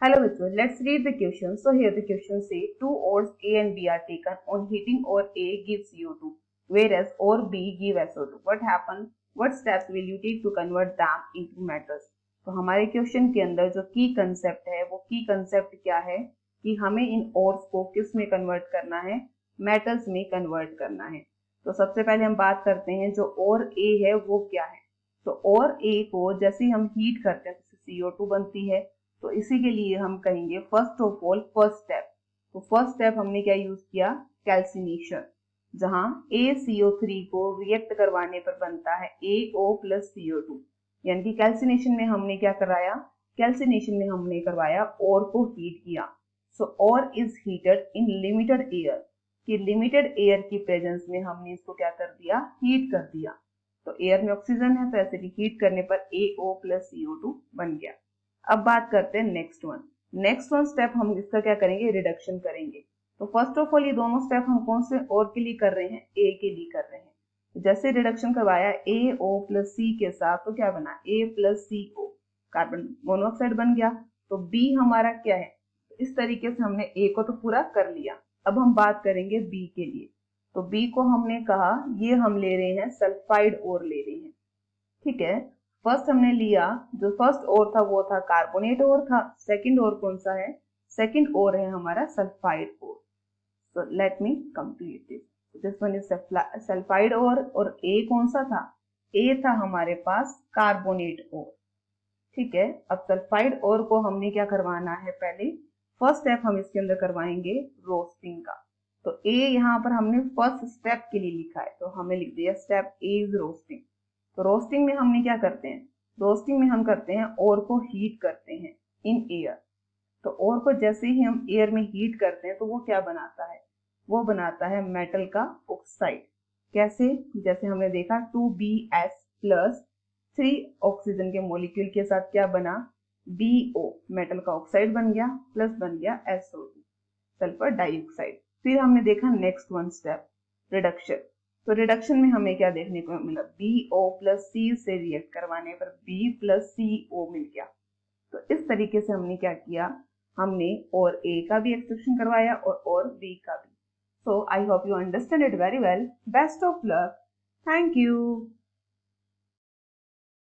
Hello Mithu, let's read the question. So here the question say two ores A and B are taken. On heating ore A gives CO2, whereas ore B give SO2. What happen? What steps will you take to convert them into metals? तो हमारे question के अंदर जो की concept है वो की concept क्या है कि हमें इन ओर्स को किस में कन्वर्ट करना है, मेटल्स में कन्वर्ट करना है। तो सबसे पहले हम बात करते हैं जो ओर ए है वो क्या है। तो ओर ए को जैसे ही हम हीट करते हैं तो CO2 बनती है। तो इसी के लिए हम कहेंगे first of all first step. तो फर्स्ट स्टेप हमने क्या यूज किया, कैल्सिनेशन, जहां ACO3 को रिएक्ट करवाने पर बनता है AO प्लस CO2। यानी कि कैल्सिनेशन में हमने क्या कराया, कैल्सिनेशन में हमने करवाया ओर को हीट किया। So ore is heated in limited air, कि लिमिटेड एयर की प्रेजेंस में हमने इसको क्या कर दिया, हीट कर दिया। तो एयर में ऑक्सीजन है तो ऐसे हीट करने पर AO प्लस CO2 बन गया। अब बात करते हैं नेक्स्ट वन स्टेप हम इसका क्या करेंगे, रिडक्शन करेंगे। तो फर्स्ट ऑफ ऑल ये दोनों स्टेप हम कौन से और के लिए कर रहे हैं, ए के लिए कर रहे हैं। तो जैसे रिडक्शन करवाया AO प्लस C के साथ तो क्या बना A plus CO, carbon monoxide बन गया। तो B हमारा क्या है, तो इस तरीके से हमने A को तो पूरा कर लिया। अब हम बात करेंगे B के लिए। तो B को हमने कहा ये हम ले रहे हैं सल्फाइड ओर ले रहे हैं, ठीक है। फर्स्ट हमने लिया, जो फर्स्ट ओर था वो था कार्बोनेट ओर था। सेकंड ओर कौन सा है, सेकंड ओर है हमारा sulphide ore. So let me complete this. This one is sulphide ore और ए कौन सा था, ए था हमारे पास कार्बोनेट ओर, ठीक है। अब सल्फाइड ओर को हमने क्या करवाना है, पहले फर्स्ट स्टेप हम इसके अंदर करवाएंगे रोस्टिंग का। तो ए यहाँ पर हमने फर्स्ट स्टेप के लिए लिखा है तो हमें लिख दिया स्टेप ए इज रोस्टिंग। तो रोस्टिंग में हमने क्या करते हैं, रोस्टिंग में हम करते हैं ओर को हीट करते हैं इन एयर। तो ओर को जैसे ही हम एयर में हीट करते हैं तो वो क्या बनाता है, वो बनाता है मेटल का ऑक्साइड। कैसे, जैसे हमने देखा 2Bs प्लस 3 ऑक्सीजन के मॉलिक्यूल के साथ क्या बना, BO, मेटल का ऑक्साइड बन गया, प्लस बन गया SO2, सल्फर डाइऑक्साइड। फिर हमने देखा नेक्स्ट वन स्टेप, रिडक्शन। तो रिडक्शन में हमें क्या देखने को मिला, BO प्लस C से रिएक्ट करवाने पर B प्लस CO मिल गया। तो इस तरीके से हमने क्या किया, हमने और A का भी एक्सट्रैक्शन करवाया और B का भी। So I hope you understand it very well. Best of luck, thank you.